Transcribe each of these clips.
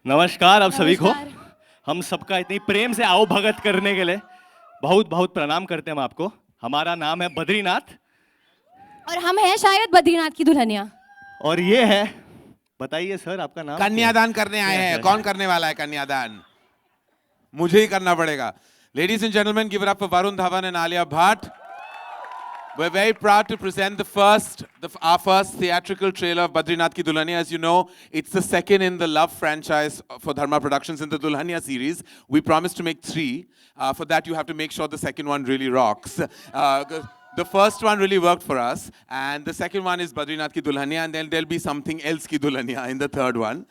नमस्कार आप सभी को। नमस्कार। हम सबका इतनी प्रेम से आओ भगत करने के लिए बहुत बहुत प्रणाम करते हैं हम आपको। हमारा नाम है बद्रीनाथ और हम हैं शायद बद्रीनाथ की दुल्हनिया। और ये है, बताइए सर आपका नाम क्या है? कन्यादान करने आए हैं। कौन करने वाला है कन्यादान? मुझे ही करना पड़ेगा। Ladies and gentlemen, give it up for Varun Dhawan and Alia Bhatt. We're very proud to present our first theatrical trailer of Badrinath Ki Dulhania. As you know, it's the second in the Love franchise for Dharma Productions in the Dulhania series. We promised to make 3. For that, you have to make sure the second one really rocks. The first one really worked for us, and the second one is Badrinath Ki Dulhania, and then there'll be something else Ki Dulhania in the third one.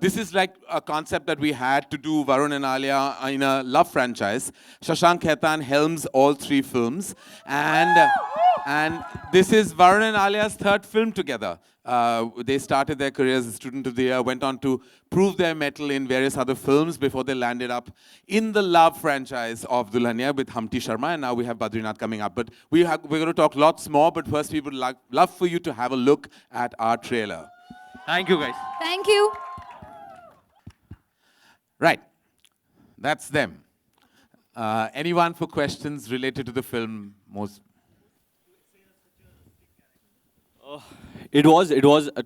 This is like a concept that we had to do Varun and Alia in a Love franchise. Shashank Khaitan helms all 3 films, and this is Varun and Alia's 3rd film together. They started their careers as Student of the Year, went on to prove their mettle in various other films before they landed up in the Love franchise of Dulhania with Humpty Sharma, and now we have Badrinath coming up. But we're going to talk lots more, but first we would love for you to have a look at our trailer. Thank you guys. Thank you. Right, that's them. Anyone for questions related to the film? It was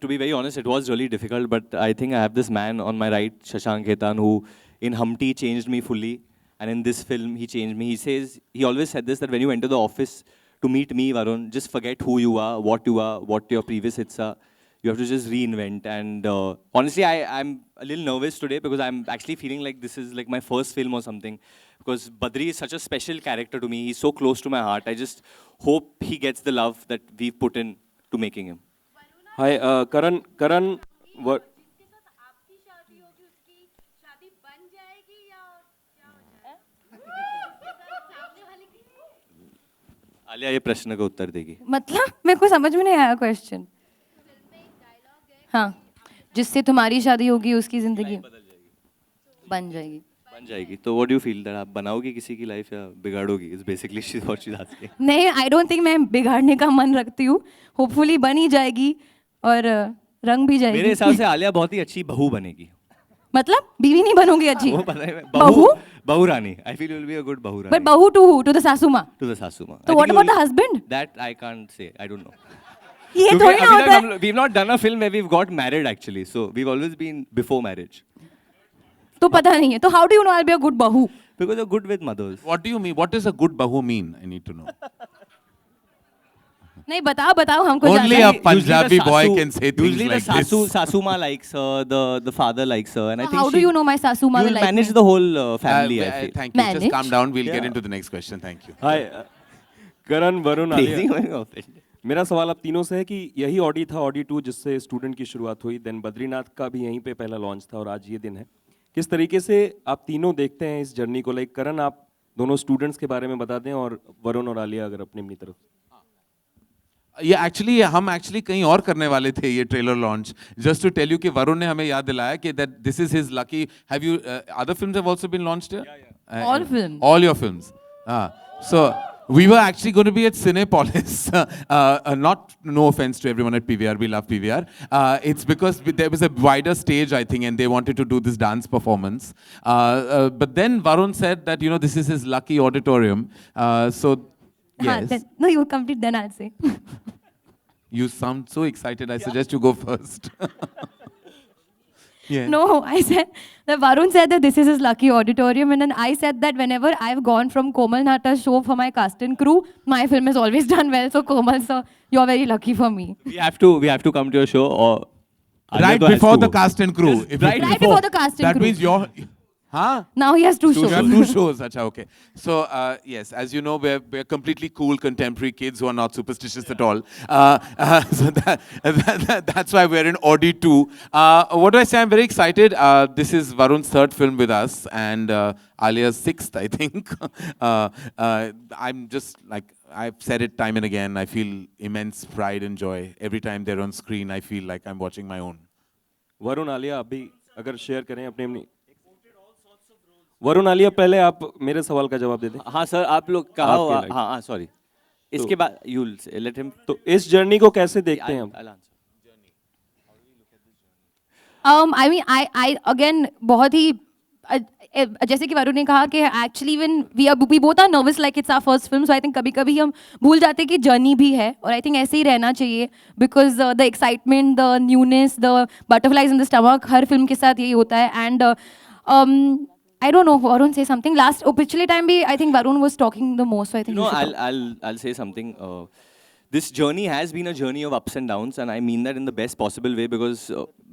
to be very honest, it was really difficult, but I think I have this man on my right, Shashank Khaitan, who in Humpty changed me fully, and in this film he changed me. He always said this, that when you enter the office to meet me, Varun, just forget who you are, what your previous hits are. You have to just reinvent. And honestly, I'm a little nervous today because I'm actually feeling like this is like my first film or something. Because Badri is such a special character to me. He's so close to my heart. I just hope he gets the love that we've put in to making him. Hi Karan what जिसके साथ आपकी शादी होगी उसकी शादी बन जाएगी या क्या हो जाएगा? सामने वाले की आलिया ये प्रश्न का उत्तर देगी। मतलब मेरे को समझ में नहीं आया क्वेश्चन। हाँ, जिससे तुम्हारी शादी होगी उसकी जिंदगी बन जाएगी। बन जाएगी। तो what do you feel, that आप बनाओगी किसी की लाइफ या बिगाड़ोगी? Is basically she what she is asking. नहीं, आई डोंट थिंक मैं बिगाड़ने का मन रखती हूँ। होपफुली बन ही जाएगी और रंग भी जाएगी। मेरे हिसाब से आलिया बहुत ही अच्छी बहू बनेगी। मतलब बीवी नहीं बनोगी अच्छी? वो पता है, बहू? बहू रानी। I feel you will be a good बहू रानी। But बहू to who? To the सासू माँ? To the सासू माँ। So what about the husband? That I can't say. I don't know. ये क्योंकि थोड़ी ना अभी होता है। तक we've not done a film where we've got married actually. So we've always been before marriage. तो पता नहीं है। तो how do you know I'll be a good बहू? Because you're good with mothers. What do you mean? What does a good bahu mean? I need to know. नहीं, बताओ हमको Only जानना a है। Punjabi boy can say things Usually like the this. sasu ma likes her, the father likes her, and I think How do you know my सासू माँ you will will like manage me? the whole family. I feel. Thank you. Just Manage? calm down. We'll get Yeah. into the next question. Thank you. Hi Karan Varun Crazy Alia going off. मेरा सवाल आप तीनों से है कि यही Audi था, Audi 2 जिससे स्टूडेंट की शुरुआत हुई, देन बद्रीनाथ का भी यहीं पे पहला लॉन्च था और आज ये दिन है। किस तरीके से आप तीनों देखते हैं इस जर्नी को? लाइक करण, आप दोनों स्टूडेंट्स के बारे में बता दें और वरुण और आलिया अगर अपनी तरफ। ये एक्चुअली हम कहीं और करने वाले थे ये trailer launch. Just to tell you कि वरुण ने हमें याद दिलाया कि that this is his lucky. Have you other films have also been launched here? All films. All your films. So we were actually going to be at Cinepolis. Not no offense to everyone at PVR, we love PVR. It's because there was a wider stage, I think, and they wanted to do this dance performance. But then Varun said that this is his lucky auditorium. So हाँ, yes, no, you complete, then I'll say. you sound so excited. I suggest you go first. Yeah. No, I said that Varun said that this is his lucky auditorium, and then I said that whenever I've gone from Komal Nahta's show for my cast and crew, my film has always done well. So Komal sir, you're very lucky for me. We have to come to your show or Right before the cast and crew. Yes, If you- Right before the cast and That crew. means you're... Huh? Now he has 2 You have shows. 2 shows. Acha, okay. So, yes, as you know, we're completely cool contemporary kids who are not superstitious at all. So that's why we're in Audi 2. What do I say? I'm very excited. This is Varun's 3rd film with us and Alia's 6th, I think. I'm just like, I've said it time and again, I feel immense pride and joy. Every time they're on screen, I feel like I'm watching my own. Varun Alia अभी अगर share करें अपनी वरुण आलिया, पहले आप मेरे सवाल का जवाब दे दें। हाँ सर, आप लोग कहा आपके हुआ। like. हाँ सॉरी। इसके बाद you'll let him। तो इस जर्नी को कैसे देखते हैं आप? I mean, I again बहुत ही जैसे कि वरुण ने कहा कि actually even we both are nervous like it's our first film, so I think कभी कभी हम भूल जाते हैं कि जर्नी भी है, और आई थिंक ऐसे ही रहना चाहिए, because the excitement, the newness, the butterflies in the stomach, her film के साथ यही होता है. And I don't know, Varun say something. Last, पिछले time भी I think Varun was talking the most, so I think No, you should talk. I'll say something. This journey has been a journey of ups and downs, and I mean that in the best possible way, because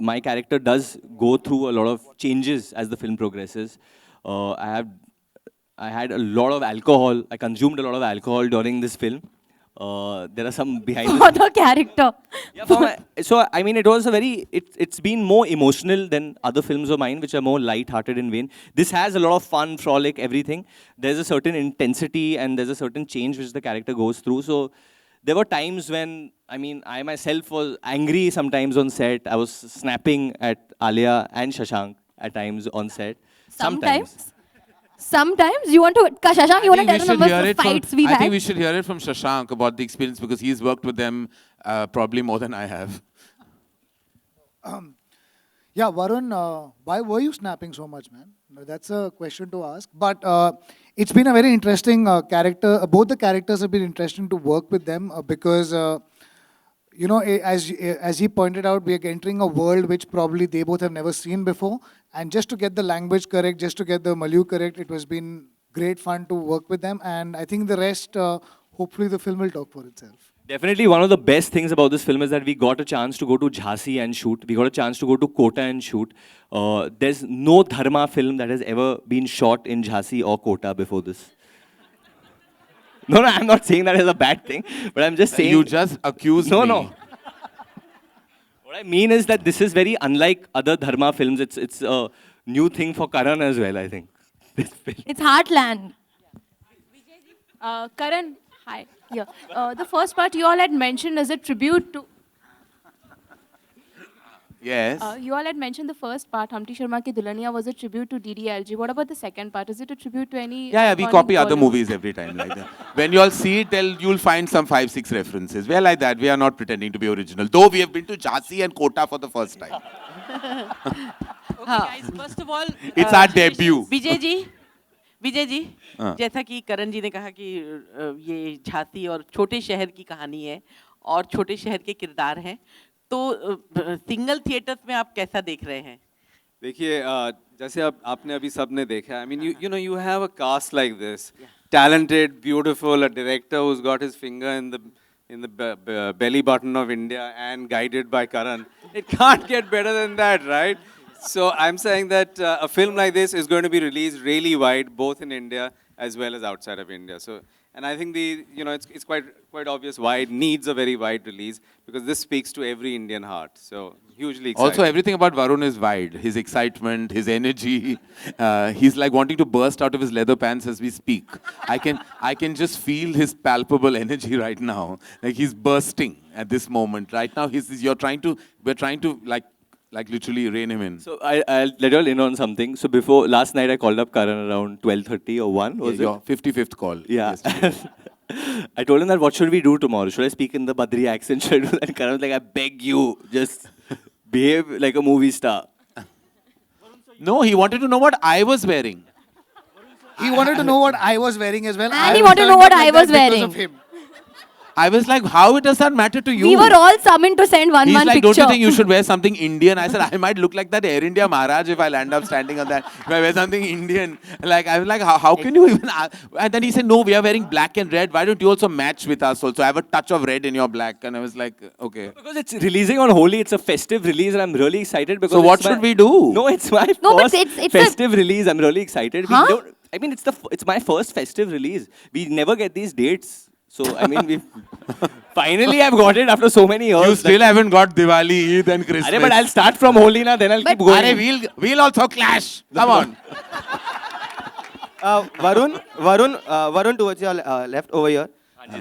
my character does go through a lot of changes as the film progresses. I had a lot of alcohol. I consumed a lot of alcohol during this film. There are some behind the For the character. Yeah, so I mean, it was a very, it's been more emotional than other films of mine, which are more light-hearted in vein. This has a lot of fun, frolic, everything. There's a certain intensity and there's a certain change which the character goes through. So there were times when, I mean, I myself was angry sometimes on set. I was snapping at Alia and Shashank at times on set. Sometimes you want to, Shashank, you want to tell us about the fights we've I had? think we should hear it from Shashank about the experience, because he's worked with them probably more than I have. Yeah, Varun, why were you snapping so much, man? That's a question to ask. But it's been a very interesting character. Both the characters have been interesting to work with them because, you know, as he pointed out, we are entering a world which probably they both have never seen before. And just to get the language correct, just to get the Malayu correct, it has been great fun to work with them. And I think the rest, hopefully the film will talk for itself. Definitely one of the best things about this film is that we got a chance to go to Jhansi and shoot. We got a chance to go to Kota and shoot. There's no Dharma film that has ever been shot in Jhansi or Kota before this. No, I'm not saying that as a bad thing, but I'm just saying... You just accused me. No. What I mean is that this is very unlike other Dharma films. It's a new thing for Karan as well, I think. This film. It's Heartland. Karan, hi. Yeah. The first part you all had mentioned as a tribute to. Yes. You all had mentioned the first part, Humpty Sharma Ki Dulhania, was a tribute to DDLG. What about the second part? Is it a tribute to any? Yeah, we iconic copy other Bollywood? movies every time like that. When you all see it, you'll find some 5-6 references. We are like that. We are not pretending to be original. Though we have been to Jhansi and Kota for the first time. Guys, first of all, It's our debut. Vijay ji हाँ. जैसा कि करण जी ने कहा कि ये झांसी और छोटे शहर की कहानी है और छोटे शहर के किरदार हैं, तो सिंगल थिएटर्स में आप कैसा देख रहे हैं? देखिए जैसे आपने अभी सबने देखा, I mean you have a cast like this, talented, beautiful, a director who's got his finger in the belly button of India and guided by Karan. It can't get better than that, right? So I'm saying that a film like this is going to be released really wide, both in India as well as outside of India. So, and I think it's quite obvious why it needs a very wide release, because this speaks to every Indian heart. So hugely excited. Also, everything about Varun is wide. His excitement, his energy. He's like wanting to burst out of his leather pants as we speak. I can just feel his palpable energy right now. Like he's bursting at this moment. Right now, we're trying to like literally rein him in. So I'll let you all in on something. So last night I called up Karan around 12:30 or 1, was it? Your 55th call. Yeah. yesterday. I told him that what should we do tomorrow? Should I speak in the Badri accent? Should I do that? Karan was like, I beg you, just behave like a movie star. No, he wanted to know what I was wearing. He wanted to know what I was wearing as well. And he was wanted to know turned what up I like was that because wearing. of him. I was like, how does that matter to you? We were all summoned to send He's one like, picture. don't you think you should wear something Indian? I said, I might look like that Air India Maharaj if I land up standing on that. If I wear something Indian. Like, I was like, how can you even... And then he said, no, we are wearing black and red. Why don't you also match with us also? I have a touch of red in your black. And I was like, okay. Because it's releasing on Holi, it's a festive release, and I'm really excited because. So what it's my- should we do? No, it's my No, but first it's festive release. I'm really excited. Huh? I mean, it's my first festive release. We never get these dates. So, I mean, finally I've got it after so many years. You still haven't got Diwali, Eid and Christmas. But I'll start from Holi now, then I'll keep going. Arey, we'll also clash. Come on. Varun, towards your left over here.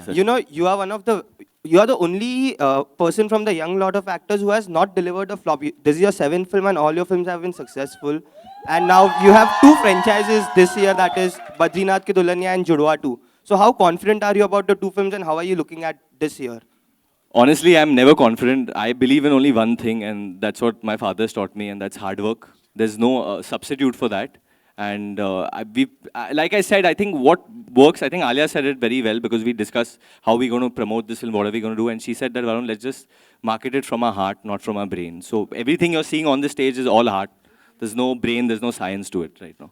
You know, you are the only person from the young lot of actors who has not delivered a flop. This is your 7th film and all your films have been successful. And now you have 2 franchises this year, that is Badrinath Ki Dulhania and Judwaa 2. So how confident are you about the 2 films and how are you looking at this year? Honestly, I'm never confident. I believe in only one thing, and that's what my father's taught me, and that's hard work. There's no substitute for that. And like I said, I think what works, I think Alia said it very well because we discussed how we're going to promote this film, what are we going to do, and she said that, Varun, let's just market it from our heart, not from our brain. So everything you're seeing on the stage is all heart. There's no brain, there's no science to it right now.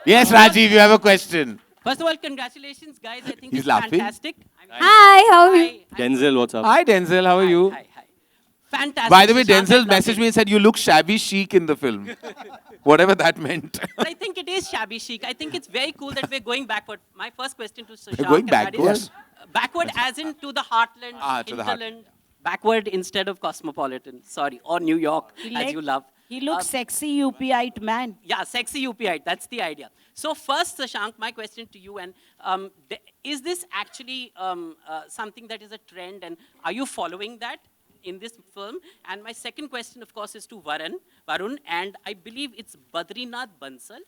Yes, Rajiv, you have a question. First of all, congratulations, guys. I think He's it's laughing. fantastic. Hi, how are you? Denzel, what's up? Hi, Denzel. How are you? Hi. Fantastic. By the way, Shashank, I Denzel loved messaged it. me and said you look shabby chic in the film. Whatever that meant. But I think it is shabby chic. I think it's very cool that we're going backward. My first question to Shashank. going and that is, backwards? Backward as in to the heartland, To the heart. hinterland. Backward instead of cosmopolitan. Sorry. Or New York, as you love. He looks sexy, UPite man. Yeah, sexy UPI. That's the idea. So first, Shashank, my question to you, and is this actually something that is a trend, and are you following that in this film? And my second question, of course, is to Varun, and I believe it's Badrinath Bansal.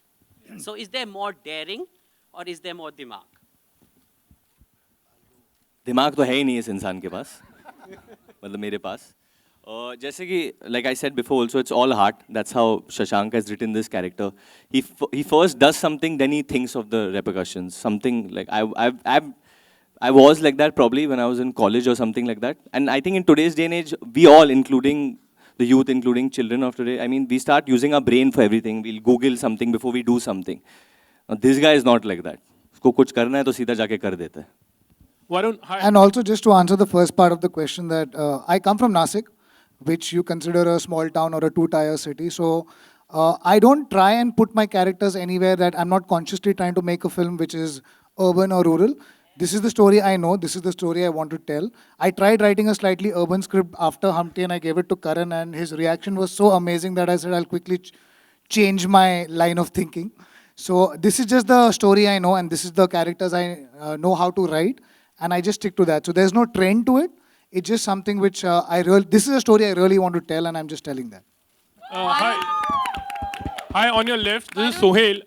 So is there more daring, or is there more dimag? दिमाग तो है ही नहीं इस इंसान के पास मतलब मेरे पास जैसे कि like I said before also it's all heart. That's how Shashank has written this character. He first does something, then he thinks of the repercussions. Something like I was like that probably when I was in college or something like that. And I think in today's day and age, we all, including the youth, including children of today, I mean, we start using our brain for everything. We'll Google something before we do something. Now, this guy is not like that. उसको कुछ करना है तो सीधा जाके कर देता है. Varun, hi. And also, just to answer the first part of the question, that I come from Nasik, which you consider a small town or a two-tier city. So I don't try and put my characters anywhere that I'm not consciously trying to make a film which is urban or rural. This is the story I know. This is the story I want to tell. I tried writing a slightly urban script after Humpty and I gave it to Karan, and his reaction was so amazing that I said I'll quickly change my line of thinking. So this is just the story I know, and this is the characters I know how to write, and I just stick to that. So there's no trend to it. It's just something which this is a story I really want to tell, and I'm just telling that. Hi. Hi, on your left, this is Sohail.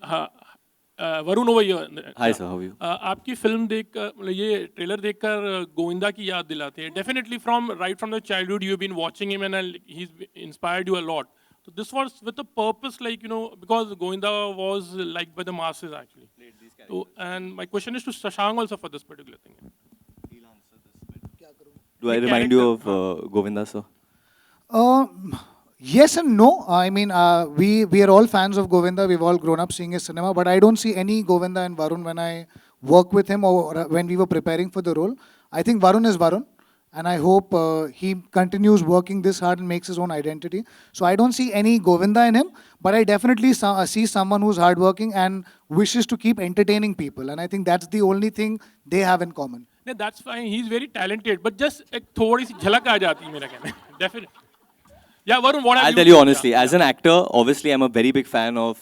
Varun over here. Hi sir, how are you? आपकी film देखकर मतलब ये trailer देखकर गोविंदा की याद दिलाते हैं. Definitely right from the childhood you've been watching him and he's inspired you a lot. So this was with a purpose, like, you know, because Govinda was liked by the masses actually. So, and my question is to Shashank also for this particular thing. Do I remind you of Govinda sir? Yes and no. I mean, we are all fans of Govinda. We've all grown up seeing his cinema, but I don't see any Govinda in Varun when I work with him or when we were preparing for the role. I think Varun is Varun, and I hope he continues working this hard and makes his own identity. So I don't see any Govinda in him, but I definitely see someone who's hardworking and wishes to keep entertaining people, and I think that's the only thing they have in common. No, that's fine. He's very talented, but just एक थोड़ी सी झलक आ जाती है मेरा कहना. Definitely. Yeah, Varun, what I'll tell you honestly, as an actor, obviously I'm a very big fan of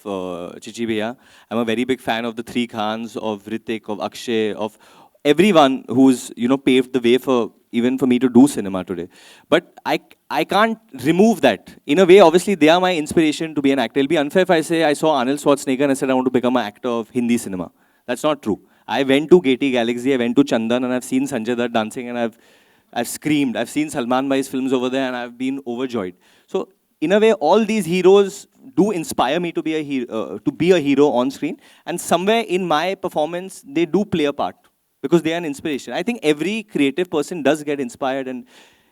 Chichi Bhaiya. I'm a very big fan of the three Khans, of Hrithik, of Akshay, of everyone who's, you know, paved the way for even for me to do cinema today. But I can't remove that. In a way, obviously, they are my inspiration to be an actor. It'll be unfair if I say I saw Arnold Schwarzenegger and I said I want to become an actor of Hindi cinema. That's not true. I went to Gate Galaxy, I went to Chandan, and I've seen Sanjay Dutt dancing, and I've screamed. I've seen Salman Bhai's films over there, and I've been overjoyed. So, in a way, all these heroes do inspire me to be a hero on screen. And somewhere in my performance, they do play a part because they are an inspiration. I think every creative person does get inspired, and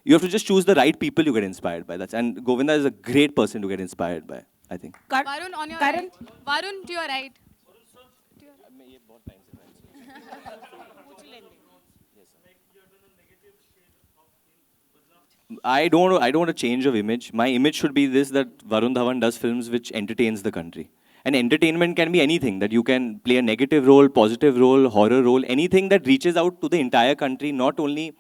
you have to just choose the right people you get inspired by. And Govinda is a great person to get inspired by, I think. Varun on your right. Varun to your right. I don't want a change of image. My image should be this, that Varun Dhawan does films which entertains the country. And entertainment can be anything, that you can play a negative role, positive role, horror role, anything that reaches out to the entire country, not only,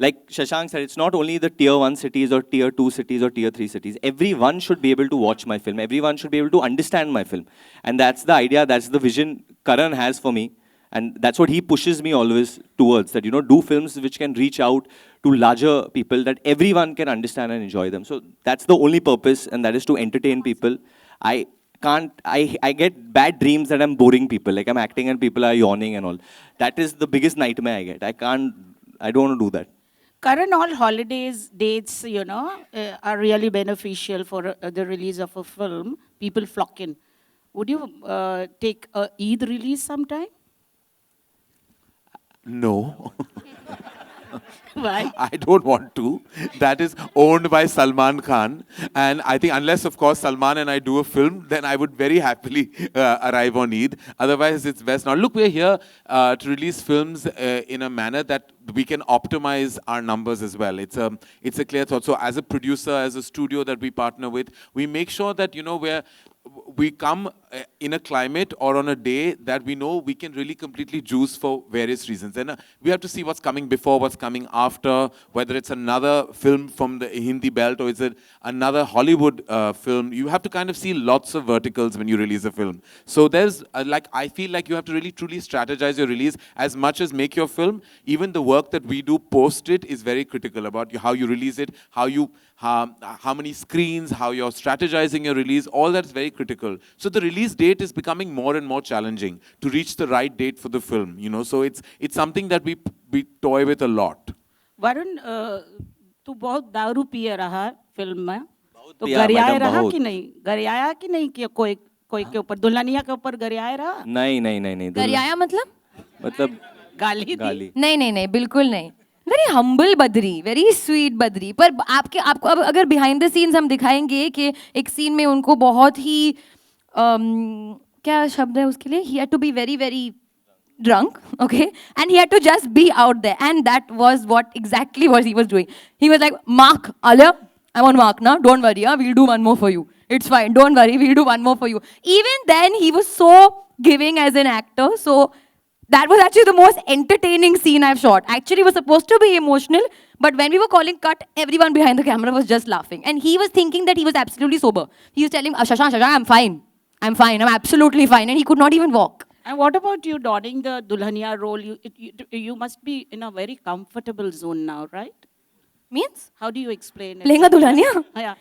like Shashank said, it's not only the tier 1 cities or tier 2 cities or tier 3 cities. Everyone should be able to watch my film. Everyone should be able to understand my film. And that's the idea, that's the vision Karan has for me. And that's what he pushes me always towards, that, you know, do films which can reach out to larger people, that everyone can understand and enjoy them. So that's the only purpose, and that is to entertain people. I get bad dreams that I'm boring people, like I'm acting and people are yawning and all. That is the biggest nightmare I get. I don't want to do that. Karan, all holidays, dates, are really beneficial for the release of a film. People flock in. Would you take a Eid release sometime? No. Why? I don't want to. That is owned by Salman Khan. And I think unless, of course, Salman and I do a film, then I would very happily arrive on Eid. Otherwise, it's best not. Look, we're here to release films in a manner that we can optimize our numbers as well. It's a clear thought. So as a producer, as a studio that we partner with, we make sure that, we come in a climate or on a day that we know we can really completely juice for various reasons. And we have to see what's coming before, what's coming after, whether it's another film from the Hindi belt or is it another Hollywood film. You have to kind of see lots of verticals when you release a film. So there's, I feel like you have to really truly strategize your release as much as make your film. Even the work that we do post it is very critical about how you release it, how many screens, how you're strategizing your release, all that's very critical. So the release date is becoming more and more challenging to reach the right date for the film, So it's something that we toy with a lot. Varun, तू बहुत दारू पिए रहा film में, तो पिया, गरियाए madam, रहा बहुत। कि नहीं? गरियाया कि नहीं कि कोई के ऊपर, दुल्हनिया के ऊपर गरियाए रहा? नहीं गरियाया मतलब गाली दी? नहीं, बिल्कुल नहीं. Very humble Badri, very sweet Badri. पर आपको अब अगर बिहाइंड द सीन्स हम दिखाएंगे कि एक सीन में उनको बहुत ही क्या शब्द है उसके लिए, he had to be very very drunk, okay, and he had to just be out there, and that was exactly what he was doing. He was like, Mark, Alia, I'm on Mark now, don't worry, we'll do one more for you. It's fine, don't worry, we'll do one more for you. Even then, he was so giving as an actor, so that was actually the most entertaining scene I've shot. Actually, it was supposed to be emotional, but when we were calling cut, everyone behind the camera was just laughing. And he was thinking that he was absolutely sober. He was telling, Shashank, I'm fine, I'm absolutely fine. And he could not even walk. And what about you donning the Dulhania role? You must be in a very comfortable zone now, right? Means? How do you explain it? Playing a Dulhania? Yeah.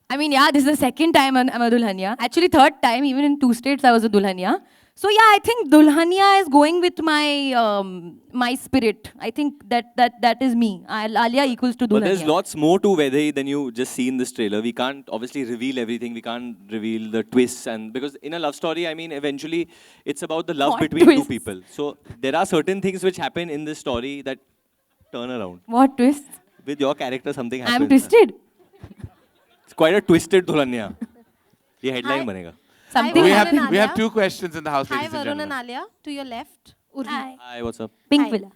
I mean, yeah, this is the second time I'm a Dulhania. Actually, third time, even in 2 states, I was a Dulhania. So yeah, I think Dulhania is going with my my spirit. I think that is me. Alia equals to Dulhania. But there's lots more to Vedai than you just see in this trailer. We can't obviously reveal everything. We can't reveal the twists, and because in a love story, I mean, eventually it's about the love What between twists? two people. So there are certain things which happen in this story that turn around. What twist? With your character, something happens. I'm twisted. It's quite a twisted Dulhania. ये headline Hi. बनेगा. Something We happened. have, we have 2 questions in the house, Hi, ladies and Varun and gentlemen. Alia. To your left, Urvi. Hi. Hi, what's up? Pink Hi. Villa.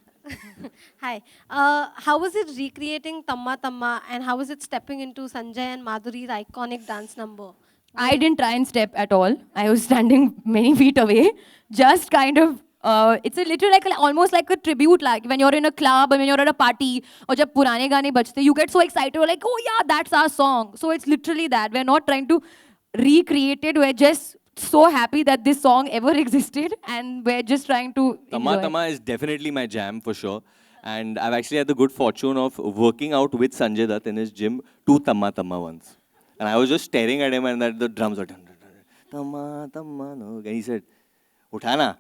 Hi. How was it recreating Tamma Tamma, and how was it stepping into Sanjay and Madhuri's iconic dance number? I didn't try and step at all. I was standing many feet away, just kind of. It's a little like almost like a tribute, like when you're in a club and when you're at a party, or jab purane gaane bajte, you get so excited, you're like, oh yeah, that's our song. So it's literally that. We're not trying to recreate it. We're just so happy that this song ever existed, and we're just trying to Tamma enjoy. Tamma is definitely my jam for sure. And I've actually had the good fortune of working out with Sanjay Dutt in his gym to Tamma Tamma once. And I was just staring at him and that the drums were dun, dun, dun, dun, Tamma Tamma no. And he said, Uthana.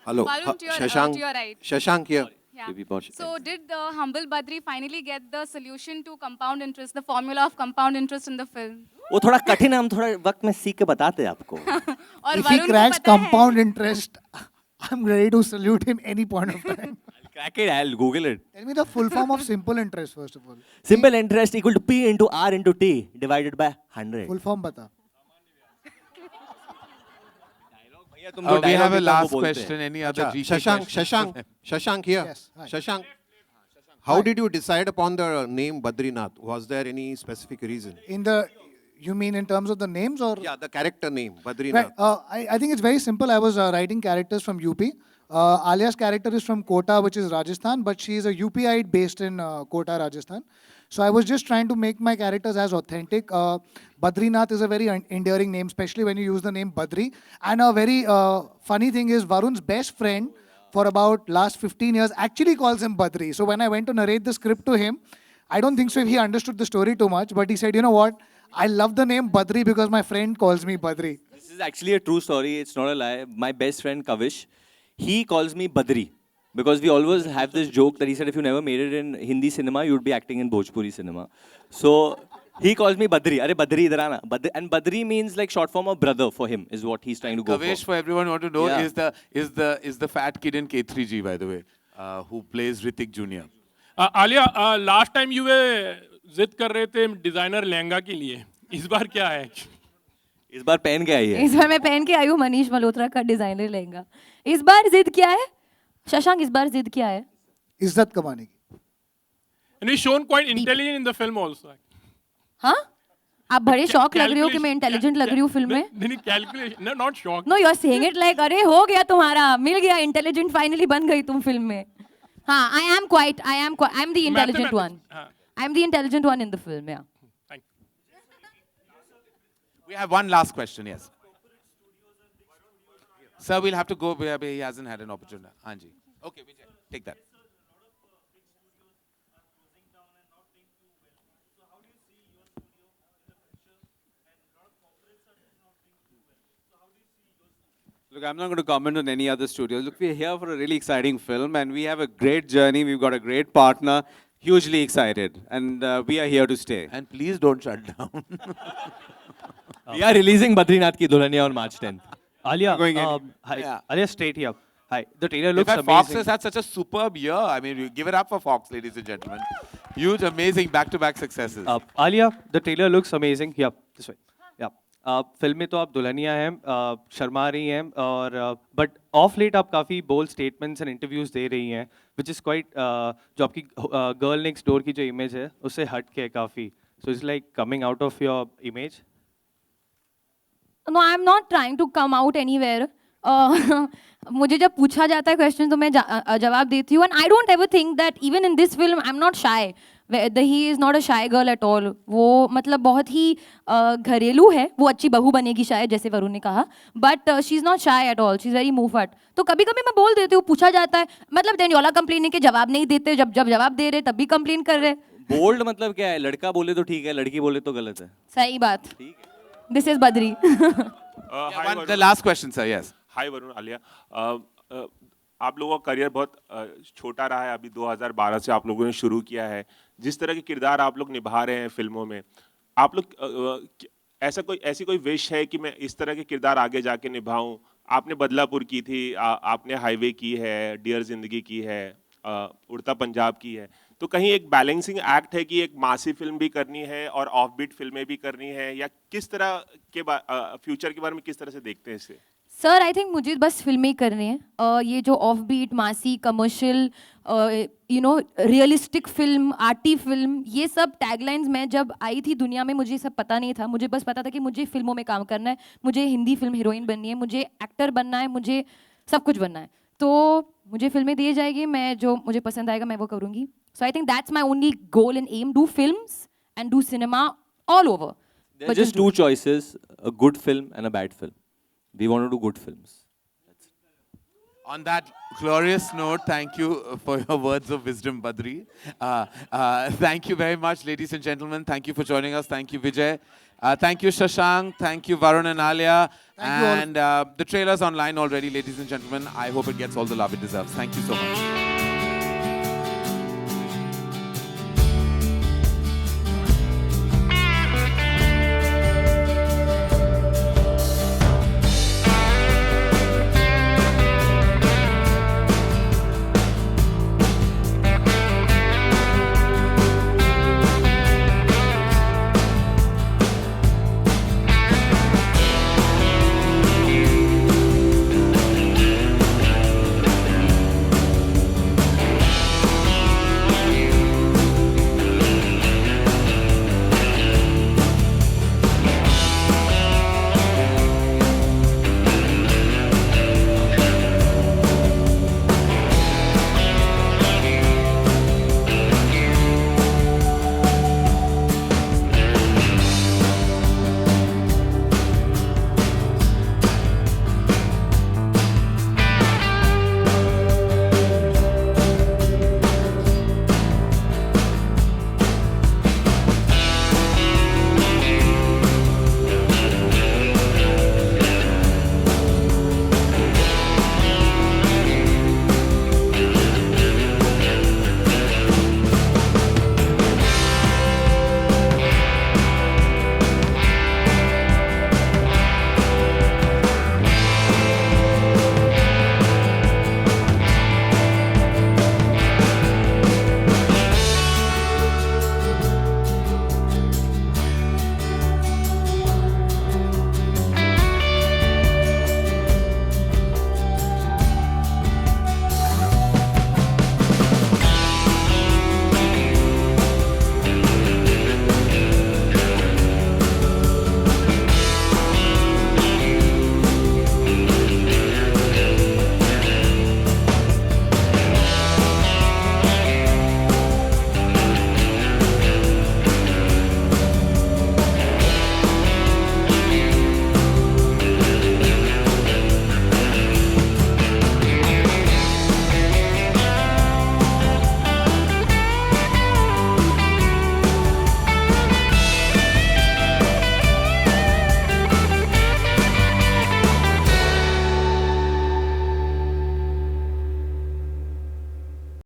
Hello, Varun, to your right. Shashank here. Yeah. Baby Posh. So did the humble Badri finally get the solution to compound interest, the formula of compound interest in the film? वो थोड़ा कठिन है हम थोड़ा वक्त में सीख के बताते हैं आपको. और If he वरुण को cracks पता है- compound interest, I'm ready to salute him any point of time. Crack it, I'll Google it. Tell me the full form of simple interest first of all. Simple interest equal to P into R into T divided by 100. Full form bata. भैया तुम जो We have dialogue a देते हो, last वो बोलते हैं. question. Any other Acha, GK Shashank, questions? Shashank here. Yes, hi. Shashank, how did you decide upon the name Badrinath? Was there any specific reason? You mean in terms of the names or? Yeah, the character name, Right. Badrinath. I think it's very simple. I was writing characters from UP. Alia's character is from Kota, which is Rajasthan, but she is a UPite based in Kota, Rajasthan. So I was just trying to make my characters as authentic. Badrinath is a very endearing name, especially when you use the name Badri. And a very funny thing is Varun's best friend for about last 15 years actually calls him Badri. So when I went to narrate the script to him, I don't think so if he understood the story too much, but he said, you know what? I love the name Badri because my friend calls me Badri. This is actually a true story. It's not a lie. My best friend Kavish, he calls me Badri. because we always have this joke that he said if you never made it in Hindi cinema, you'd be acting in Bhojpuri cinema. So he calls me Badri. Arey Badri, idhar aana. And Badri means like short form of brother for him, is what he's trying to go Kavesh, for. for everyone who want to know, Yeah. is the fat kid in K3G, by the way, who plays Ritik Jr. Alia last time you जिद कर रहे थे designer lehenga के लिए, इस बार क्या है? इस बार पहन के आई है. इस बार मैं पहन के आई हूँ मनीष मल्होत्रा का डिजाइनर लहंगा. इस बार जिद क्या है शशांक? इस बार जिद क्या है? इज्जत कमाने की. And he's shown quite intelligent in the film also. हाँ, आप बड़े शौक लग रहे हो कि मैं इंटेलिजेंट लग रही हूँ फिल्म में. नहीं calculation, no not shock. No you are saying it like अरे हो गया तुम्हारा, मिल गया, इंटेलिजेंट फाइनली बन गई तुम फिल्म में. हाँ, I am the intelligent one. I am the intelligent one in the film. या We have one last question, yes. Sir, we'll have to go where he hasn't had an opportunity. Anji. Okay, Vijay, take that. Look, I'm not going to comment on any other studios. Look, we're here for a really exciting film, and we have a great journey. We've got a great partner. Hugely excited, and we are here to stay. And please don't shut down. We are releasing Badrinath Ki Dulhania on March 10th. Alia, Going in. hi. Yeah. Alia, straight here. Hi. The trailer In looks fact, Fox amazing. has had such a superb year. I mean, you give it up for Fox, ladies and gentlemen. Huge, amazing back-to-back successes. Alia, the trailer looks amazing. Yeah, this way. Yeah. Film में तो आप दुल्हनिया हैं, शर्मा रही हैं और but of late आप काफ़ी bold statements and interviews दे रही हैं, विच इज़ क्वाइट जो आपकी गर्ल नेक्स्ट डोर की जो इमेज है उससे हट के काफ़ी. So it's like coming out of your image. No I am not trying to come out anywhere. मुझे जब पूछा जाता है क्वेश्चन तो मैं जवाब देती हूँ. And I don't ever think that even in this film I am not shy. He is not a shy girl at all. वो मतलब बहुत ही घरेलू है. वो अच्छी बहू बनेगी शायद, जैसे वरुण ने कहा, but she is not shy at all. She is very मूवफट. तो कभी कभी मैं बोल देती हूँ, पूछा जाता है, मतलब देन योला कंप्लेनिंग के जवाब नहीं देते, जब जवाब दे रहे तब भी कंप्लेन कर रहे. बोल्ड मतलब क्या है? लड़का बोले तो ठीक है, लड़की बोले तो गलत है. सही बात. This is Badri. The last question, sir, yes. हाय वरुण, आलिया, आप लोगों का करियर बहुत छोटा रहा है. अभी 2012 से आप लोगों ने शुरू किया है. जिस तरह के किरदार आप लोग निभा रहे हैं फिल्मों में, आप लोग ऐसी कोई विश है कि मैं इस तरह के किरदार आगे जाके निभाऊं? आपने बदलापुर की थी, आपने हाईवे की है, डियर जिंदगी की है, उड़ता पंजाब की है. तो कहीं एक बैलेंसिंग एक्ट है कि एक मासी फिल्म भी करनी है और ऑफ बीट फिल्में भी करनी है, या किस तरह के फ्यूचर के बारे में किस तरह से देखते हैं इसे? सर आई थिंक मुझे बस फिल्में ही करनी है. ये जो off beat, massy, commercial, you know, realistic film, arty film, ये सब टैगलाइंस मैं जब आई थी दुनिया में मुझे सब पता नहीं था. मुझे बस पता था कि मुझे फिल्मों में काम करना है, मुझे हिंदी फिल्म हीरोइन बननी है, मुझे एक्टर बनना है, मुझे सब कुछ बनना है. तो मुझे फिल्में दी जाएगी, मैं जो मुझे पसंद आएगा मैं वो करूँगी. So I think that's my only goal and aim. Do films and do cinema all over. There are just two choices: a good film and a bad film. We want to do good films. On that glorious note, thank you for your words of wisdom, Badri. Thank you very much, ladies and gentlemen. Thank you for joining us. Thank you, Vijay. Thank you, Shashank. Thank you, Varun and Alia. And the trailer's online already, ladies and gentlemen. I hope it gets all the love it deserves. Thank you so much.